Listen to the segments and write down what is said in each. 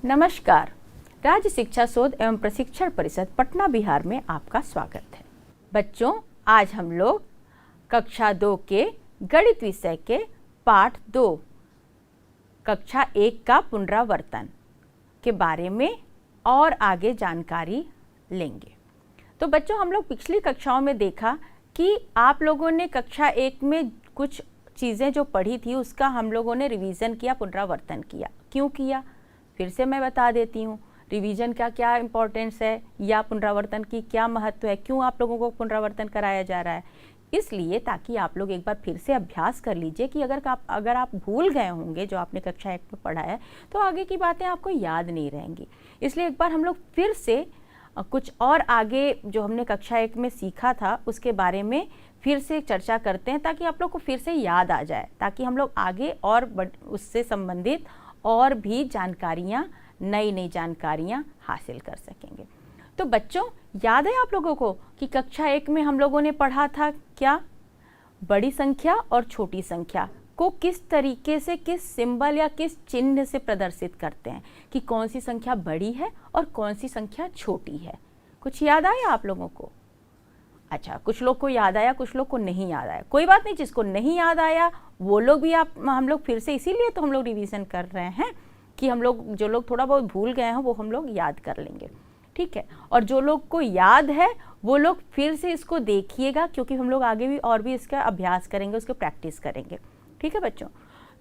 नमस्कार। राज्य शिक्षा शोध एवं प्रशिक्षण परिषद पटना बिहार में आपका स्वागत है। बच्चों, आज हम लोग कक्षा 2 के गणित विषय के पाठ 2 कक्षा 1 का पुनरावर्तन के बारे में और आगे जानकारी लेंगे। तो बच्चों, हम लोग पिछली कक्षाओं में देखा कि आप लोगों ने कक्षा 1 में कुछ चीज़ें जो पढ़ी थी उसका हम लोगों ने रिवीजन किया, पुनरावर्तन किया। क्यों किया, फिर से मैं बता देती हूँ। रिवीजन का क्या इम्पोर्टेंस है या पुनरावर्तन की क्या महत्व है, क्यों आप लोगों को पुनरावर्तन कराया जा रहा है, इसलिए ताकि आप लोग एक बार फिर से अभ्यास कर लीजिए कि अगर आप भूल गए होंगे जो आपने कक्षा 1 में पढ़ा है तो आगे की बातें आपको याद नहीं रहेंगी। इसलिए एक बार हम लोग फिर से कुछ और आगे जो हमने कक्षा 1 में सीखा था उसके बारे में फिर से चर्चा करते हैं, ताकि आप लोग को फिर से याद आ जाए, ताकि हम लोग आगे और उससे संबंधित और भी जानकारियाँ, नई जानकारियाँ हासिल कर सकेंगे। तो बच्चों, याद है आप लोगों को कि कक्षा 1 में हम लोगों ने पढ़ा था क्या, बड़ी संख्या और छोटी संख्या को किस तरीके से, किस सिंबल या किस चिन्ह से प्रदर्शित करते हैं, कि कौन सी संख्या बड़ी है और कौन सी संख्या छोटी है। कुछ याद आया आप लोगों को? अच्छा, कुछ लोग को याद आया, कुछ लोग को नहीं याद आया। कोई बात नहीं, जिसको नहीं याद आया वो लोग भी हम लोग फिर से, इसीलिए तो हम लोग रिवीजन कर रहे हैं कि हम लोग जो लोग थोड़ा बहुत भूल गए हैं वो हम लोग याद कर लेंगे, ठीक है। और जो लोग को याद है वो लोग फिर से इसको देखिएगा, क्योंकि हम लोग आगे भी और भी इसका अभ्यास करेंगे, उसके प्रैक्टिस करेंगे, ठीक है बच्चों।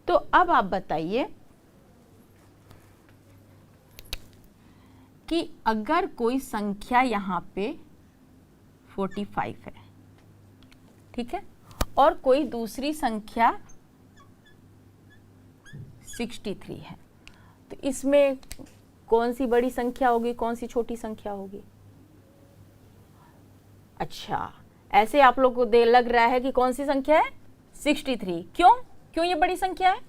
तो अब आप बताइए कि अगर कोई संख्या यहाँ पे 45 है, ठीक है, और कोई दूसरी संख्या 63 है, तो इसमें कौन सी बड़ी संख्या होगी, कौन सी छोटी संख्या होगी? अच्छा, ऐसे आप लोग को लग रहा है कि कौन सी संख्या है? 63। क्यों ये बड़ी संख्या है?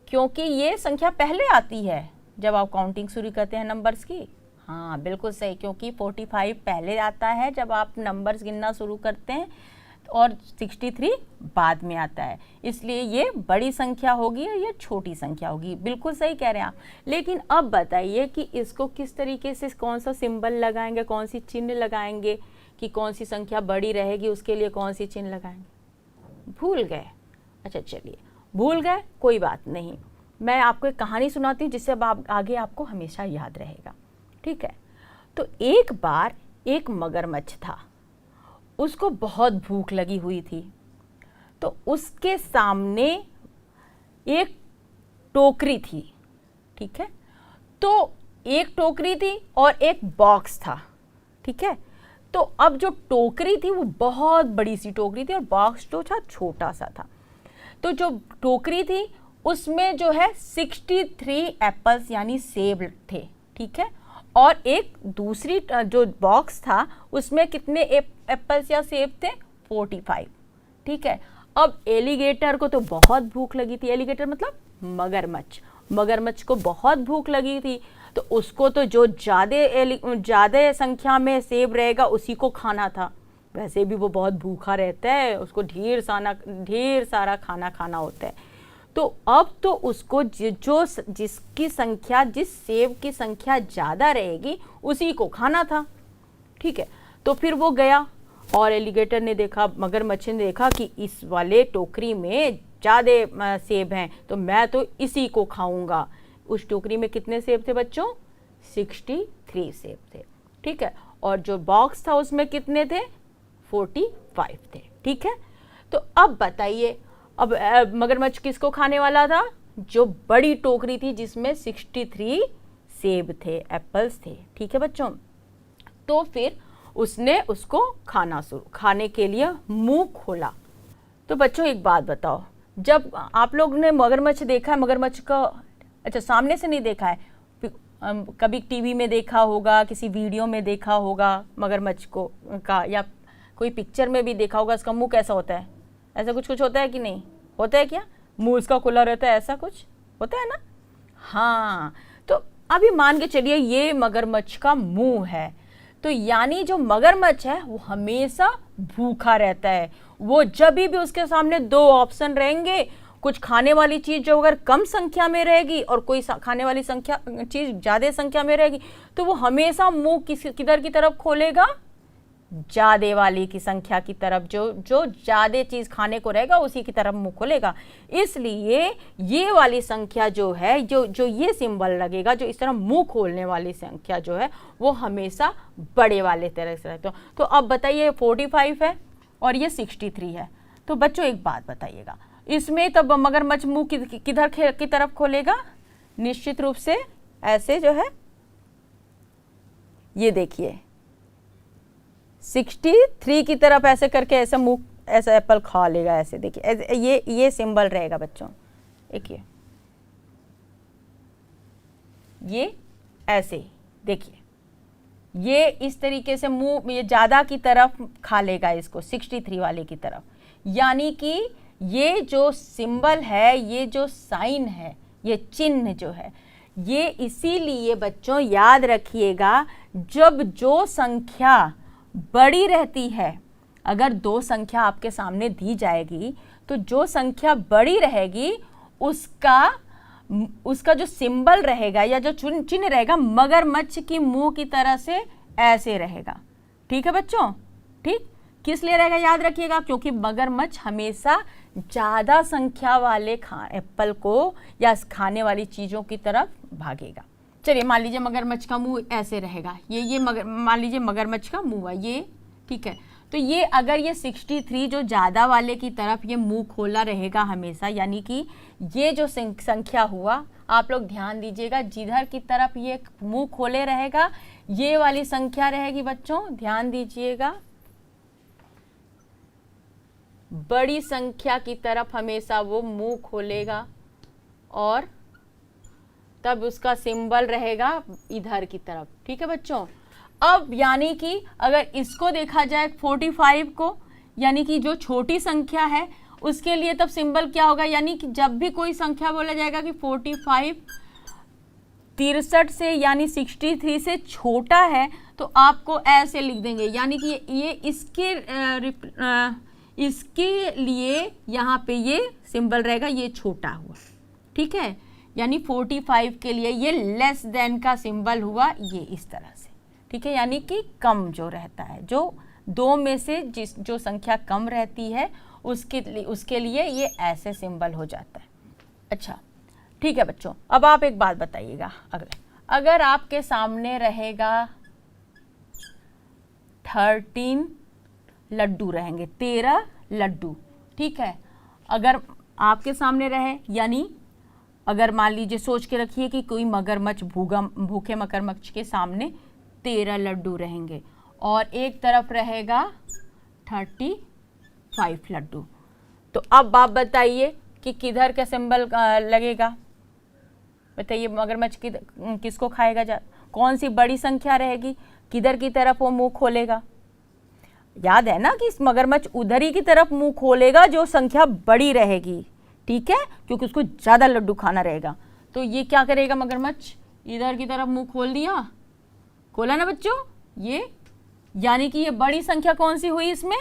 क्योंकि ये संख्या पहले आती है जब आप काउंटिंग शुरू करते हैं नंबर्स की। हाँ, बिल्कुल सही, क्योंकि 45 पहले आता है जब आप नंबर्स गिनना शुरू करते हैं और 63 बाद में आता है, इसलिए ये बड़ी संख्या होगी और ये छोटी संख्या होगी। बिल्कुल सही कह रहे हैं आप। लेकिन अब बताइए कि इसको किस तरीके से, कौन सा सिंबल लगाएंगे, कौन सी चिन्ह लगाएंगे कि कौन सी संख्या बड़ी रहेगी, उसके लिए कौन सी चिन्ह लगाएंगे? भूल गए? अच्छा चलिए, भूल गए, कोई बात नहीं, मैं आपको एक कहानी सुनाती हूँ जिससे अब आगे आपको हमेशा याद रहेगा, ठीक है। तो एक बार एक मगरमच्छ था, उसको बहुत भूख लगी हुई थी। तो उसके सामने एक टोकरी थी, ठीक है। तो एक टोकरी थी और एक बॉक्स था, ठीक है। तो अब जो टोकरी थी वो बहुत बड़ी सी टोकरी थी और बॉक्स जो था छोटा सा था। तो जो टोकरी थी उसमें जो है 63 एप्पल्स यानी सेब थे, ठीक है। और एक दूसरी जो बॉक्स था उसमें कितने एप्पल्स या सेब थे? 45, ठीक है। अब एलिगेटर को तो बहुत भूख लगी थी। एलिगेटर मतलब मगरमच्छ को बहुत भूख लगी थी, तो उसको तो जो ज़्यादा संख्या में सेब रहेगा उसी को खाना था। वैसे भी वो बहुत भूखा रहता है, उसको ढेर सारा खाना खाना होता है। तो अब तो उसको जिसकी संख्या, जिस सेब की संख्या ज़्यादा रहेगी उसी को खाना था, ठीक है। तो फिर वो गया और एलिगेटर ने देखा, मगरमच्छ ने देखा कि इस वाले टोकरी में ज़्यादा सेब हैं, तो मैं तो इसी को खाऊंगा। उस टोकरी में कितने सेब थे बच्चों? 63 सेब थे, ठीक है। और जो बॉक्स था उसमें कितने थे? 45 थे, ठीक है। तो अब बताइए, अब मगरमच्छ किसको खाने वाला था? जो बड़ी टोकरी थी जिसमें 63 सेब थे, एप्पल्स थे, ठीक है बच्चों। तो फिर उसने उसको खाने के लिए मुंह खोला। तो बच्चों एक बात बताओ, जब आप लोग ने मगरमच्छ देखा है, मगरमच्छ का, अच्छा सामने से नहीं देखा है, कभी टीवी में देखा होगा, किसी वीडियो में देखा होगा मगरमच्छ को का, या कोई पिक्चर में भी देखा होगा, उसका मुंह कैसा होता है? ऐसा कुछ होता है कि नहीं होता है? क्या मुंह उसका खुला रहता है, ऐसा कुछ होता है ना? हाँ, तो अभी मान के चलिए ये मगरमच्छ का मुंह है, तो यानी जो मगरमच्छ है वो हमेशा भूखा रहता है। वो जब भी उसके सामने 2 ऑप्शन रहेंगे कुछ खाने वाली चीज़ जो अगर कम संख्या में रहेगी और कोई खाने वाली संख्या चीज़ ज़्यादा संख्या में रहेगी तो वो हमेशा मुंह किधर की तरफ खोलेगा, ज़्यादा वाली की संख्या की तरफ, जो ज़्यादा चीज़ खाने को रहेगा उसी की तरफ मुंह खोलेगा। इसलिए ये वाली संख्या जो है, जो ये सिंबल लगेगा, जो इस तरह मुंह खोलने वाली संख्या जो है वो हमेशा बड़े वाले तरह से रहते हो। तो अब बताइए 45 है और ये 63 है, तो बच्चों एक बात बताइएगा, इसमें तब मगरमच्छ मुंह किधर की तरफ खोलेगा? निश्चित रूप से ऐसे जो है, ये देखिए 63 की तरफ ऐसे करके ऐसे मुंह, ऐसा एप्पल खा लेगा, ऐसे देखिए ये सिंबल रहेगा बच्चों। देखिए ये ऐसे देखिए, ये इस तरीके से मुंह ये ज़्यादा की तरफ खा लेगा इसको, 63 वाले की तरफ। यानी कि ये जो सिंबल है, ये जो साइन है, ये चिन्ह जो है, ये इसीलिए बच्चों याद रखिएगा, जब जो संख्या बड़ी रहती है, अगर दो संख्या आपके सामने दी जाएगी तो जो संख्या बड़ी रहेगी उसका जो सिंबल रहेगा या जो चिन्ह रहेगा मगरमच्छ की मुंह की तरह से ऐसे रहेगा। ठीक है बच्चों? ठीक, किस लिए रहेगा याद रखिएगा, क्योंकि मगरमच्छ हमेशा ज़्यादा संख्या वाले एप्पल को या खाने वाली चीज़ों की तरफ भागेगा। चलिए मान लीजिए मगरमच्छ का मुंह ऐसे रहेगा, ये मान लीजिए मगरमच्छ का मुंह है ये, ठीक है। तो ये अगर ये 63 जो ज़्यादा वाले की तरफ ये मुंह खोला रहेगा हमेशा, यानी कि ये जो संख्या हुआ, आप लोग ध्यान दीजिएगा, जिधर की तरफ ये मुंह खोले रहेगा ये वाली संख्या रहेगी बच्चों, ध्यान दीजिएगा, बड़ी संख्या की तरफ हमेशा वो मुंह खोलेगा और तब उसका सिंबल रहेगा इधर की तरफ। ठीक है बच्चों? अब यानी कि अगर इसको देखा जाए 45 को, यानी कि जो छोटी संख्या है उसके लिए तब सिंबल क्या होगा, यानी कि जब भी कोई संख्या बोला जाएगा कि 45 63 से यानी 63 से छोटा है तो आपको ऐसे लिख देंगे, यानी कि ये इसके लिए यहाँ पे ये सिंबल रहेगा, ये छोटा हुआ। ठीक है, यानी 45 के लिए ये लेस देन का सिंबल हुआ, ये इस तरह से। ठीक है, यानी कि कम जो रहता है, जो दो में से जो संख्या कम रहती है उसके लिए ये ऐसे सिंबल हो जाता है। अच्छा ठीक है बच्चों, अब आप एक बात बताइएगा, अगर आपके सामने रहेगा 13 लड्डू रहेंगे, 13 लड्डू, ठीक है, अगर आपके सामने रहे, यानी अगर मान लीजिए सोच के रखिए कि कोई मगरमच्छ भूखे मगरमच्छ के सामने 13 लड्डू रहेंगे और एक तरफ रहेगा 35 लड्डू, तो अब आप बताइए कि किधर का सिंबल लगेगा, बताइए मगरमच्छ किसको खाएगा, कौन सी बड़ी संख्या रहेगी, किधर की तरफ वो मुंह खोलेगा। याद है ना कि इस मगरमच्छ उधर ही की तरफ मुंह खोलेगा जो संख्या बड़ी रहेगी, ठीक है, क्योंकि उसको ज़्यादा लड्डू खाना रहेगा। तो ये क्या करेगा मगरमच्छ, इधर की तरफ मुंह खोल दिया, खोला ना बच्चों ये, यानी कि ये बड़ी संख्या कौन सी हुई, इसमें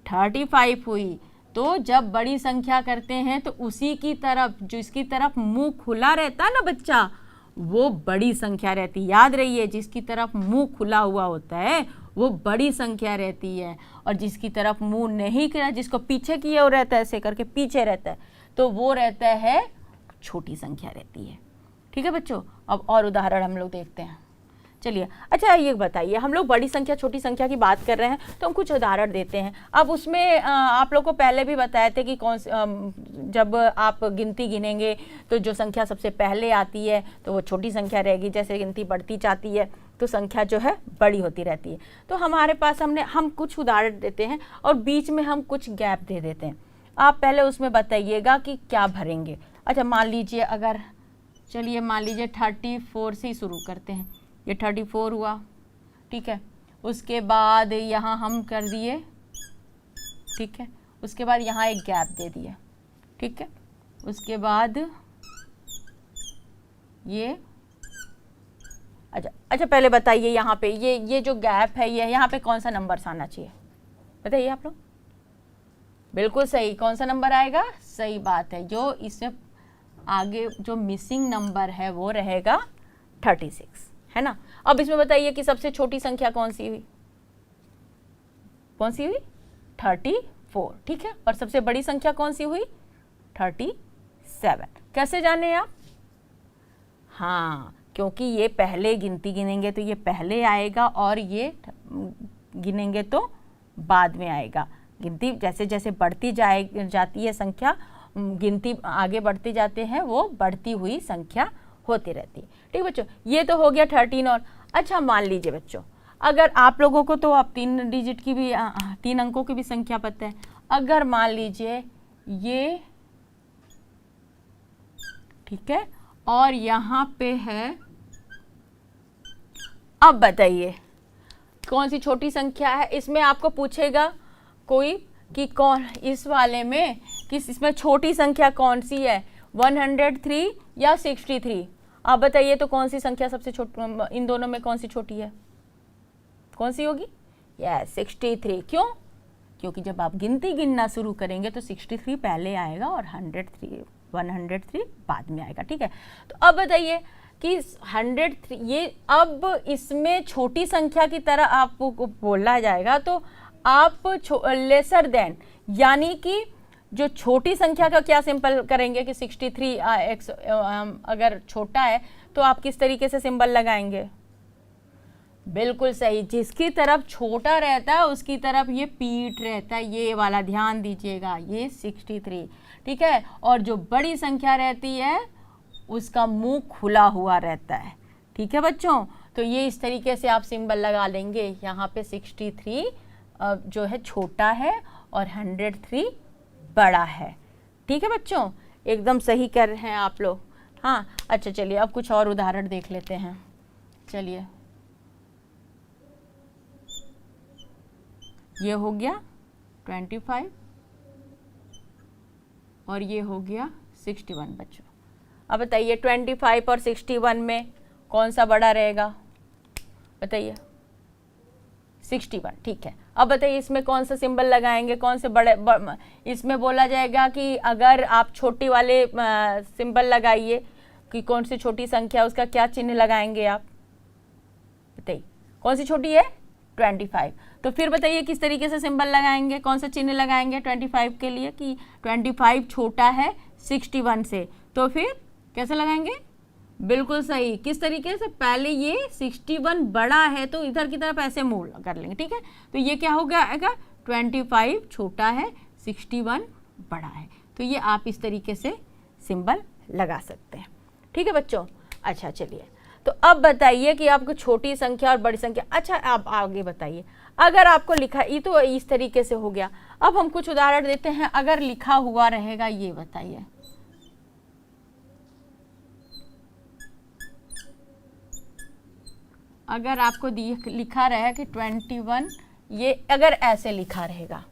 35 हुई। तो जब बड़ी संख्या करते हैं तो उसी की तरफ, जो इसकी तरफ मुंह खुला रहता है ना बच्चा, वो बड़ी संख्या रहती है। याद रहिए, जिसकी तरफ मुंह खुला हुआ होता है वो बड़ी संख्या रहती है, और जिसकी तरफ मुंह नहीं खुला, जिसको पीछे किया हुआ रहता है, ऐसे करके पीछे रहता है, तो वो रहता है छोटी संख्या रहती है। ठीक है बच्चों, अब और उदाहरण हम लोग देखते हैं। चलिए, अच्छा ये बताइए, हम लोग बड़ी संख्या छोटी संख्या की बात कर रहे हैं तो हम कुछ उदाहरण देते हैं। अब उसमें आप लोग को पहले भी बताए थे कि जब आप गिनती गिनेंगे तो जो संख्या सबसे पहले आती है तो वो छोटी संख्या रहेगी, जैसे गिनती बढ़ती जाती है तो संख्या जो है बड़ी होती रहती है। तो हमारे पास हम कुछ उदाहरण देते हैं और बीच में हम कुछ गैप दे देते हैं। आप पहले उसमें बताइएगा कि क्या भरेंगे। अच्छा मान लीजिए, अगर चलिए मान लीजिए 34 से ही शुरू करते हैं, ये 34 हुआ, ठीक है, उसके बाद यहाँ हम कर दिए, ठीक है, उसके बाद यहाँ एक गैप दे दिया, ठीक है, उसके बाद ये अच्छा पहले बताइए यहाँ पे ये जो गैप है, ये यहाँ पे कौन सा नंबर्स आना चाहिए, बताइए आप लोग, बिल्कुल सही। कौन सा नंबर आएगा? सही बात है, जो इसमें आगे जो मिसिंग नंबर है वो रहेगा 36, है ना। अब इसमें बताइए कि सबसे छोटी संख्या कौन सी हुई? कौन सी हुई? 34, ठीक है। और सबसे बड़ी संख्या कौन सी हुई? 37। कैसे जाने आप? हाँ, क्योंकि ये पहले गिनती गिनेंगे तो ये पहले आएगा और ये गिनेंगे तो बाद में आएगा। गिनती जैसे जैसे बढ़ती जाती है संख्या, गिनती आगे बढ़ते जाते हैं, वो बढ़ती हुई संख्या होती रहती है। ठीक बच्चों, ये तो हो गया 13। और अच्छा मान लीजिए बच्चों, अगर आप लोगों को तो आप 3 डिजिट की भी 3 अंकों की भी संख्या पता है। अगर मान लीजिए ये, ठीक है, और यहाँ पे है, अब बताइए कौन सी छोटी संख्या है? इसमें आपको पूछेगा कोई कि कौन इस वाले में किस इसमें छोटी संख्या कौन सी है, 103 या 63? आप बताइए तो कौन सी संख्या सबसे छोटी, इन दोनों में कौन सी छोटी है? कौन सी होगी? यस, 63। क्यों? क्योंकि जब आप गिनती गिनना शुरू करेंगे तो 63 पहले आएगा और 103 बाद में आएगा। ठीक है, तो अब बताइए कि 103 ये अब इसमें छोटी संख्या की तरह आपको बोला जाएगा तो आप लेसर देन, यानी कि जो छोटी संख्या का क्या सिंबल करेंगे कि 63 अगर छोटा है तो आप किस तरीके से सिंबल लगाएंगे? बिल्कुल सही, जिसकी तरफ छोटा रहता है उसकी तरफ ये पीठ रहता है, ये वाला ध्यान दीजिएगा, ये 63, ठीक है। और जो बड़ी संख्या रहती है उसका मुंह खुला हुआ रहता है, ठीक है बच्चों। तो ये इस तरीके से आप सिंबल लगा लेंगे। यहाँ पे 63 जो है छोटा है और 103 बड़ा है, ठीक है बच्चों, एकदम सही कर रहे हैं आप लोग। हाँ, अच्छा चलिए अब कुछ और उदाहरण देख लेते हैं। चलिए, ये हो गया 25 और ये हो गया 61 बच्चों। अब बताइए 25 और 61 में कौन सा बड़ा रहेगा? बताइए। 61, ठीक है। अब बताइए इसमें कौन सा सिंबल लगाएंगे, कौन से इसमें बोला जाएगा कि अगर आप छोटी वाले सिंबल लगाइए कि कौन सी छोटी संख्या, उसका क्या चिन्ह लगाएंगे आप? बताइए कौन सी छोटी है? 25। तो फिर बताइए किस तरीके से सिंबल लगाएंगे, कौन सा चिन्ह लगाएंगे 25 के लिए कि 25 छोटा है 61 से, तो फिर कैसे लगाएंगे? बिल्कुल सही, किस तरीके से? पहले ये 61 बड़ा है तो इधर की तरफ ऐसे मूव कर लेंगे, ठीक है। तो ये क्या हो गया? 25 छोटा है, 61 बड़ा है। तो ये आप इस तरीके से सिंबल लगा सकते हैं, ठीक है बच्चों। अच्छा चलिए, तो अब बताइए कि आपको छोटी संख्या और बड़ी संख्या, अच्छा आप आगे बताइए। अगर आपको लिखा, ये तो इस तरीके से हो गया। अब हम कुछ उदाहरण देते हैं। अगर लिखा हुआ रहेगा, ये बताइए, अगर आपको लिखा रहे कि 21, ये अगर ऐसे लिखा रहेगा,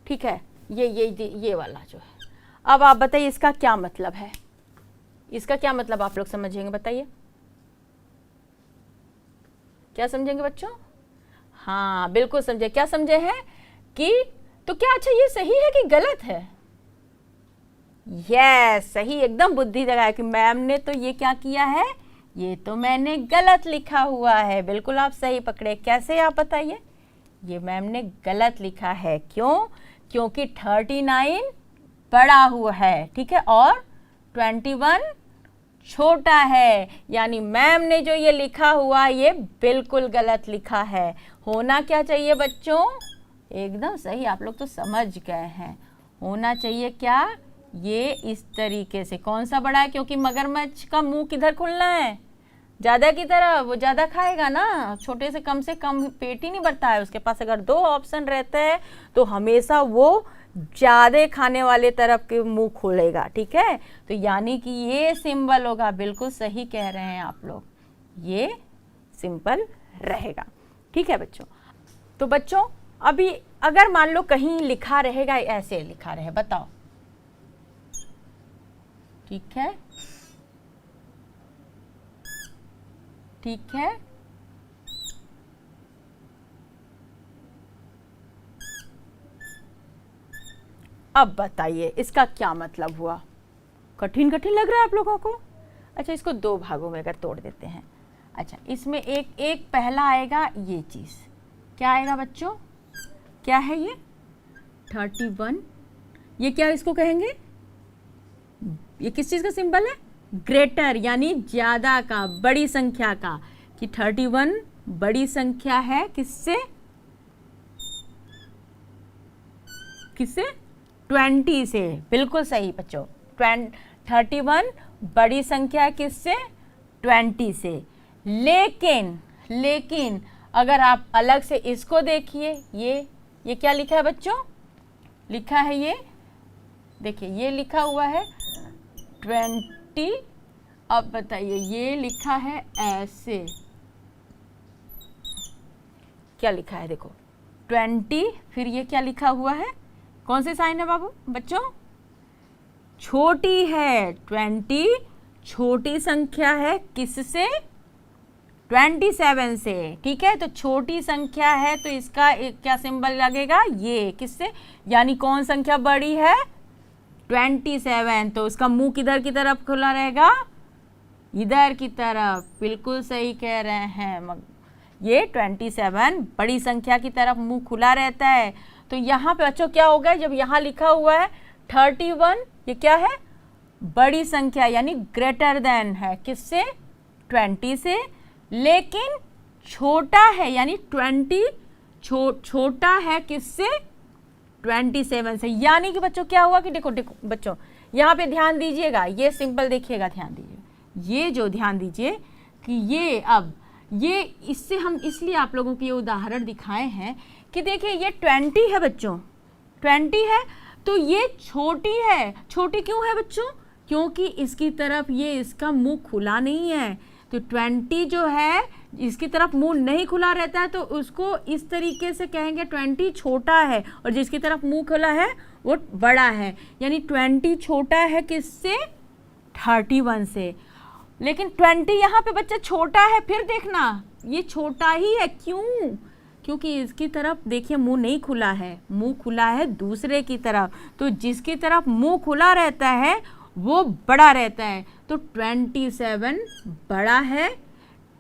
ठीक है, ये वाला जो है, अब आप बताइए इसका क्या मतलब है? इसका क्या मतलब आप लोग समझेंगे? बताइए क्या समझेंगे बच्चों? हाँ बिल्कुल समझे। क्या समझे हैं कि, तो क्या अच्छा ये सही है कि गलत है? यस, सही, एकदम बुद्धि लगाया कि मैम ने तो ये क्या किया है, ये तो मैंने गलत लिखा हुआ है। बिल्कुल आप सही पकड़े। कैसे आप बताइए? ये मैम ने गलत लिखा है। क्यों? क्योंकि 39 बड़ा हुआ है, ठीक है, और 21 छोटा है, यानी मैम ने जो ये लिखा हुआ ये बिल्कुल गलत लिखा है। होना क्या चाहिए बच्चों? एकदम सही, आप लोग तो समझ गए हैं। होना चाहिए क्या? ये इस तरीके से। कौन सा बड़ा है? क्योंकि मगरमच्छ का मुंह किधर खुलना है? ज़्यादा की तरह, वो ज़्यादा खाएगा ना, छोटे से कम पेट ही नहीं भरता है उसके पास। अगर 2 ऑप्शन रहते हैं तो हमेशा वो ज़्यादा खाने वाले तरफ के मुंह खोलेगा, ठीक है। तो यानी कि ये सिंबल होगा। बिल्कुल सही कह रहे हैं आप लोग, ये सिंबल रहेगा, ठीक है बच्चों। तो बच्चों अभी अगर मान लो कहीं लिखा रहेगा, ऐसे लिखा रहे, बताओ, ठीक है, ठीक है, अब बताइए इसका क्या मतलब हुआ? कठिन कठिन लग रहा है आप लोगों को? अच्छा, इसको दो भागों में अगर तोड़ देते हैं। अच्छा, इसमें एक पहला आएगा ये चीज़, क्या आएगा बच्चों? क्या है ये? 31। ये क्या इसको कहेंगे? ये किस चीज़ का सिंबल है? ग्रेटर, यानी ज़्यादा का, बड़ी संख्या का, कि 31 बड़ी संख्या है किससे? किससे? 20 से। बिल्कुल सही बच्चों, 31 बड़ी संख्या है किससे? 20 से। लेकिन अगर आप अलग से इसको देखिए, ये क्या लिखा है बच्चों? लिखा है ये, देखिए ये लिखा हुआ है 20। अब बताइए ये लिखा है ऐसे, क्या लिखा है? देखो 20, फिर ये क्या लिखा हुआ है? कौन से साइन है बाबू बच्चों? छोटी है। 20 छोटी संख्या है किससे? 27 से। ठीक है, तो छोटी संख्या है तो इसका एक क्या सिंबल लगेगा? ये किससे? यानी कौन संख्या बड़ी है? 27। तो उसका मुंह किधर की तरफ खुला रहेगा? इधर की तरफ। बिल्कुल सही कह रहे हैं, ये 27 बड़ी संख्या की तरफ मुंह खुला रहता है। तो यहाँ पे बच्चों क्या होगा? जब यहाँ लिखा हुआ है 31, ये क्या है? बड़ी संख्या, यानी ग्रेटर देन है किससे? 20 से। लेकिन छोटा है, यानी 20 छोटा है किससे? 27 से। यानी कि बच्चों क्या हुआ कि देखो बच्चों यहाँ पे ध्यान दीजिएगा, ये सिंपल देखिएगा, ध्यान दीजिए, ये जो ध्यान दीजिए कि ये अब ये इससे हम इसलिए आप लोगों को ये उदाहरण दिखाए हैं कि देखिए ये 20 है बच्चों, 20 है तो ये छोटी है। छोटी क्यों है बच्चों? क्योंकि इसकी तरफ ये इसका मुंह खुला नहीं है। तो 20 जो है इसकी तरफ मुंह नहीं खुला रहता है, तो उसको इस तरीके से कहेंगे 20 छोटा है, और जिसकी तरफ मुंह खुला है वो बड़ा है। यानी 20 छोटा है किससे? 31 से। लेकिन 20 यहाँ पे बच्चा छोटा है, फिर देखना ये छोटा ही है। क्यों? क्योंकि इसकी तरफ देखिए मुंह नहीं खुला है, मुंह खुला है दूसरे की तरफ। तो जिसकी तरफ मुंह खुला रहता है वो बड़ा रहता है। तो 27 बड़ा है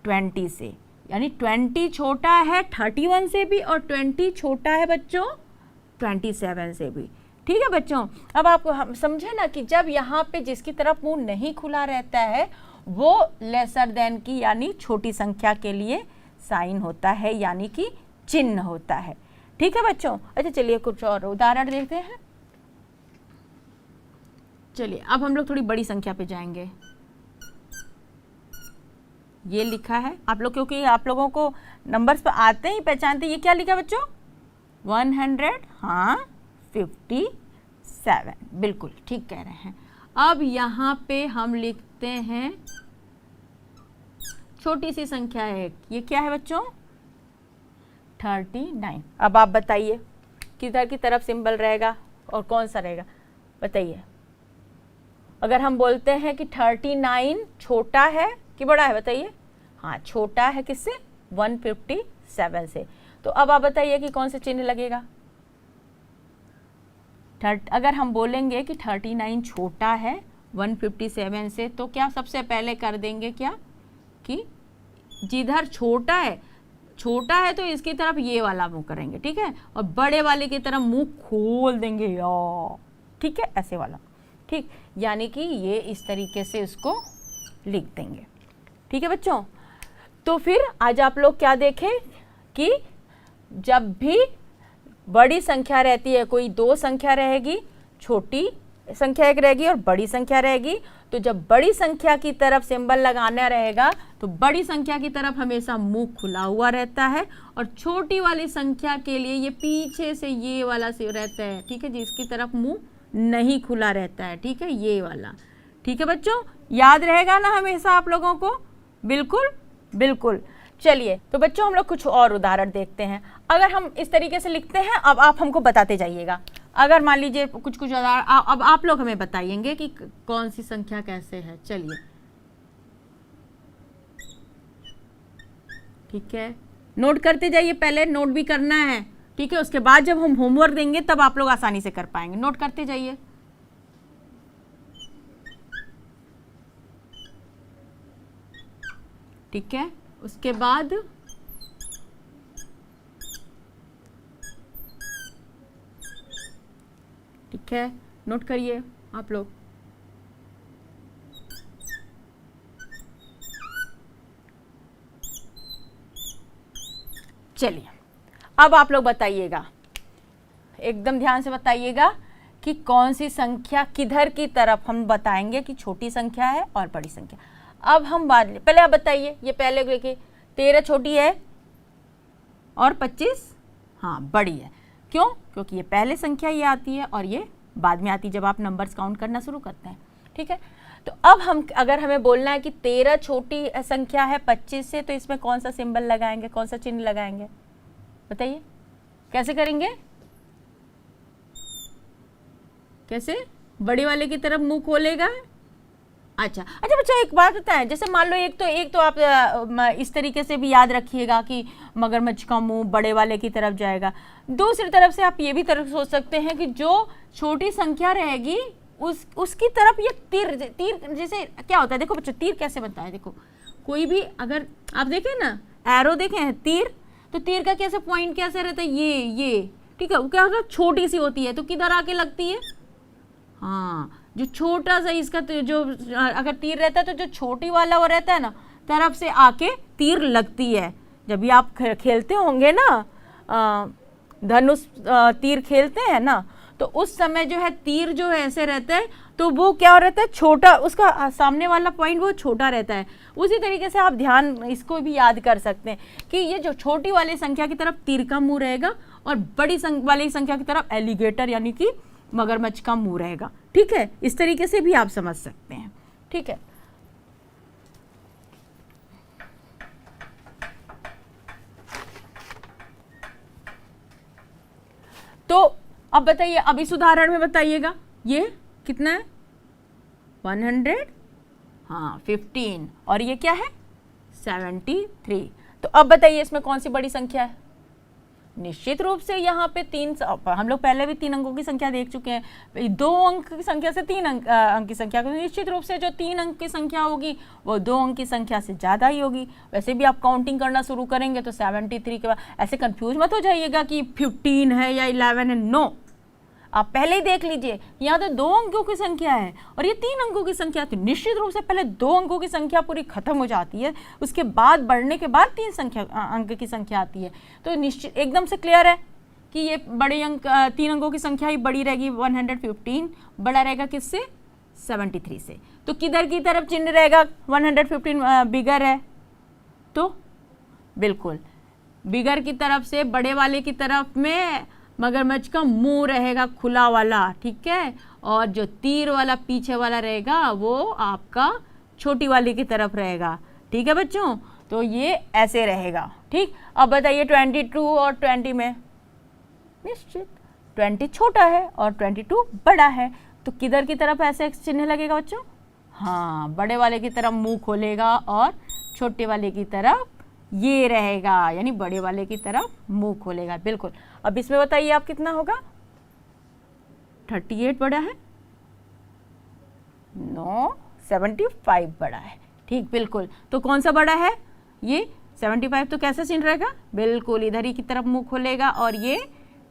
20 से, यानी 20 छोटा है 31 से भी, और 20 छोटा है बच्चों 27 से भी। ठीक है बच्चों, अब आपको हम समझे ना कि जब यहाँ पे जिसकी तरफ मुंह नहीं खुला रहता है वो लेसर देन की, यानी छोटी संख्या के लिए साइन होता है, यानी कि चिन्ह होता है। ठीक है बच्चों। अच्छा चलिए कुछ और उदाहरण देखते हैं। चलिए अब हम लोग थोड़ी बड़ी संख्या पे जाएंगे। ये लिखा है आप लोग, क्योंकि आप लोगों को नंबर्स पे आते ही पहचानते। ये क्या लिखा बच्चों? 100, हाँ 57, बिल्कुल ठीक कह रहे हैं। अब यहाँ पे हम लिखते हैं छोटी सी संख्या है, ये क्या है बच्चों? 39। अब आप बताइए किधर की तरफ सिंबल रहेगा और कौन सा रहेगा? बताइए। अगर हम बोलते हैं कि 39 छोटा है कि बड़ा है? बताइए। हाँ छोटा है किससे? 157 से। तो अब आप बताइए कि कौन से चिन्ह लगेगा? अगर हम बोलेंगे कि 39 छोटा है 157 से, तो क्या सबसे पहले कर देंगे क्या कि जिधर छोटा है तो इसकी तरफ ये वाला मुंह करेंगे, ठीक है, और बड़े वाले की तरफ मुंह खोल देंगे, या ठीक है ऐसे वाला, ठीक, यानी कि ये इस तरीके से इसको लिख देंगे। ठीक है बच्चों। तो फिर आज आप लोग क्या देखें कि जब भी बड़ी संख्या रहती है, कोई दो संख्या रहेगी, छोटी संख्या एक रहेगी और बड़ी संख्या रहेगी, तो जब बड़ी संख्या की तरफ सिंबल लगाना रहेगा तो बड़ी संख्या की तरफ हमेशा मुंह खुला हुआ रहता है, और छोटी वाली संख्या के लिए ये पीछे से ये वाला से रहता है, ठीक है, जिसकी तरफ मुंह नहीं खुला रहता है, ठीक है, ये वाला। ठीक है बच्चों, याद रहेगा ना हमेशा आप लोगों को? बिल्कुल बिल्कुल। चलिए तो बच्चों हम लोग कुछ और उदाहरण देखते हैं। अगर हम इस तरीके से लिखते हैं, अब आप हमको बताते जाइएगा। अगर मान लीजिए कुछ उदाहरण अब आप लोग हमें बताइएंगे कि कौन सी संख्या कैसे है। चलिए ठीक है, नोट करते जाइए, पहले नोट भी करना है, ठीक है, उसके बाद जब हम होमवर्क देंगे तब आप लोग आसानी से कर पाएंगे। नोट करते जाइए। ठीक है, उसके बाद ठीक है, नोट करिए आप लोग। चलिए, अब आप लोग बताइएगा, एकदम ध्यान से बताइएगा कि कौन सी संख्या किधर की तरफ, हम बताएंगे कि छोटी संख्या है और बड़ी संख्या। अब हम पहले आप बताइए, ये पहले देखिए 13 छोटी है और 25 हाँ बड़ी है। क्यों? क्योंकि ये पहले संख्या ये आती है और ये बाद में आती है जब आप नंबर्स काउंट करना शुरू करते हैं। ठीक है, तो अब हम अगर हमें बोलना है कि 13 छोटी संख्या है 25 से, तो इसमें कौन सा सिंबल लगाएंगे, कौन सा चिन्ह लगाएंगे, बताइए कैसे करेंगे? कैसे? बड़े वाले की तरफ मुंह खोलेगा। अच्छा बच्चा एक बात बताएं, जैसे मान लो एक तो आप इस तरीके से भी याद रखिएगा कि मगरमच्छ का मुंह बड़े वाले की तरफ जाएगा। दूसरी तरफ से आप ये भी तरफ सोच सकते हैं कि जो छोटी संख्या रहेगी उसकी तरफ ये तीर जैसे क्या होता है, देखो बच्चों तीर कैसे बनता है। देखो कोई भी अगर आप देखें ना, एरो देखें तीर, तो तीर का कैसे पॉइंट कैसे रहता है, ये ठीक है, वो क्या होता है, छोटी सी होती है तो किधर आके लगती है, हाँ जो छोटा सा इसका जो अगर तीर रहता है तो जो छोटी वाला वो रहता है ना तरफ से आके तीर लगती है। जब भी आप खेलते होंगे ना धनुष तीर खेलते हैं ना, तो उस समय जो है तीर जो है ऐसे रहता है, तो वो क्या रहता है छोटा, उसका सामने वाला पॉइंट वो छोटा रहता है। उसी तरीके से आप ध्यान इसको भी याद कर सकते हैं कि ये जो छोटी वाली संख्या की तरफ तीर का मुंह रहेगा और बड़ी वाली संख्या की तरफ एलिगेटर यानी कि मगरमच्छ का मुंह रहेगा। ठीक है, इस तरीके से भी आप समझ सकते हैं। ठीक है, तो अब बताइए, अब इस उदाहरण में बताइएगा ये कितना है 100 हाँ 15 और ये क्या है 73। तो अब बताइए इसमें कौन सी बड़ी संख्या है? निश्चित रूप से यहाँ पे हम लोग पहले भी 3 अंकों की संख्या देख चुके हैं। 2 अंक की संख्या से 3 अंक की संख्या, निश्चित रूप से जो 3 अंक की संख्या होगी वो 2 अंक की संख्या से ज़्यादा ही होगी। वैसे भी आप काउंटिंग करना शुरू करेंगे तो 73 के बाद ऐसे कंफ्यूज मत हो जाइएगा कि 15 है या 11 है। नो, आप पहले ही देख लीजिए, यहाँ तो 2 अंकों की संख्या है और ये 3 अंकों की संख्या। तो निश्चित रूप से पहले 2 अंकों की संख्या पूरी खत्म हो जाती है, उसके बाद बढ़ने के बाद 3 अंक की संख्या आती है। तो निश्चित एकदम से क्लियर है कि ये बड़े अंक 3 अंकों की संख्या ही बड़ी रहेगी। 115 बड़ा रहेगा किससे? 73 से। तो किधर की तरफ चिन्ह रहेगा? 115 बिगर है तो बिल्कुल बिगर की तरफ से बड़े वाले की तरफ में मगरमच्छ का मुंह रहेगा खुला वाला। ठीक है, और जो तीर वाला पीछे वाला रहेगा वो आपका छोटी वाली की तरफ रहेगा। ठीक है बच्चों, तो ये ऐसे रहेगा। ठीक, अब बताइए 22 और 20 में निश्चित 20 छोटा है और 22 बड़ा है, तो किधर की तरफ ऐसे चिन्ह लगेगा बच्चों? हाँ, बड़े वाले की तरफ मुंह खोलेगा और छोटे वाले की तरफ ये रहेगा, यानी बड़े वाले की तरफ मुंह खोलेगा। बिल्कुल। अब इसमें बताइए आप कितना होगा? 38 बड़ा है? नो, 75 बड़ा है। ठीक, बिल्कुल। तो कौन सा बड़ा है? ये 75। तो कैसे चिन्ह रहेगा? बिल्कुल इधर ही की तरफ मुंह खोलेगा और ये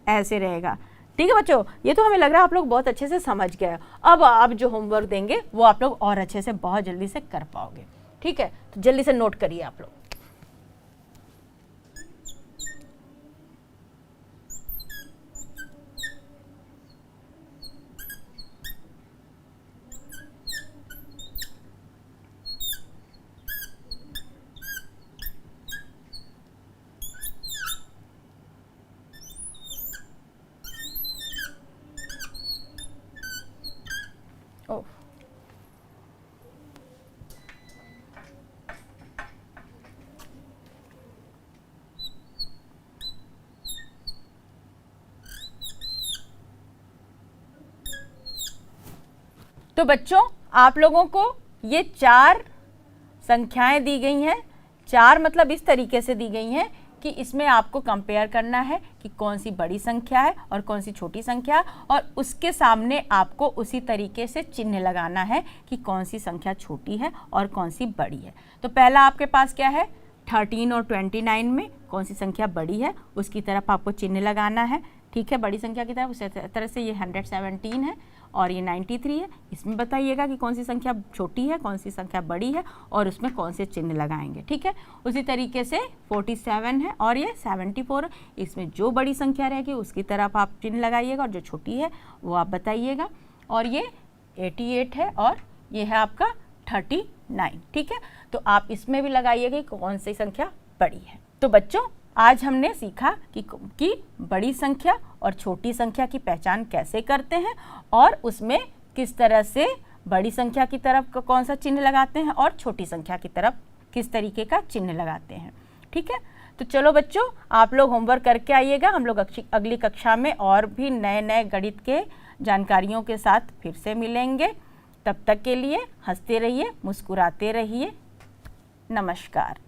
ऐसे रहेगा। ठीक है बच्चों, ये तो हमें लग रहा है आप लोग बहुत अच्छे से समझ गए। अब आप जो होमवर्क देंगे वो आप लोग और अच्छे से बहुत जल्दी से कर पाओगे। ठीक है, तो जल्दी से नोट करिए आप लोग। तो बच्चों आप लोगों को ये 4 संख्याएं दी गई हैं। 4 मतलब इस तरीके से दी गई हैं कि इसमें आपको कंपेयर करना है कि कौन सी बड़ी संख्या है और कौन सी छोटी संख्या है, और उसके सामने आपको उसी तरीके से चिन्ह लगाना है कि कौन सी संख्या छोटी है और कौन सी बड़ी है। तो पहला आपके पास क्या है, 13 और 29 में कौन सी संख्या बड़ी है उसकी तरफ आपको चिन्ह लगाना है, ठीक है, बड़ी संख्या की तरफ। उसी तरह से ये 117 है और ये 93 है, इसमें बताइएगा कि कौन सी संख्या छोटी है कौन सी संख्या बड़ी है और उसमें कौन से चिन्ह लगाएंगे, ठीक है। उसी तरीके से 47 है और ये 74 है, इसमें जो बड़ी संख्या रहेगी उसकी तरफ आप चिन्ह लगाइएगा और जो छोटी है वो आप बताइएगा। और ये 88 है और ये है आपका 39, ठीक है। तो आप इसमें भी लगाइएगा कि कौन सी संख्या बड़ी है। तो बच्चों, आज हमने सीखा कि बड़ी संख्या और छोटी संख्या की पहचान कैसे करते हैं और उसमें किस तरह से बड़ी संख्या की तरफ कौन सा चिन्ह लगाते हैं और छोटी संख्या की तरफ किस तरीके का चिन्ह लगाते हैं, ठीक है। तो चलो बच्चों, आप लोग होमवर्क करके आइएगा। हम लोग अगली कक्षा में और भी नए नए गणित के जानकारियों के साथ फिर से मिलेंगे। तब तक के लिए हंसते रहिए, मुस्कुराते रहिए। नमस्कार।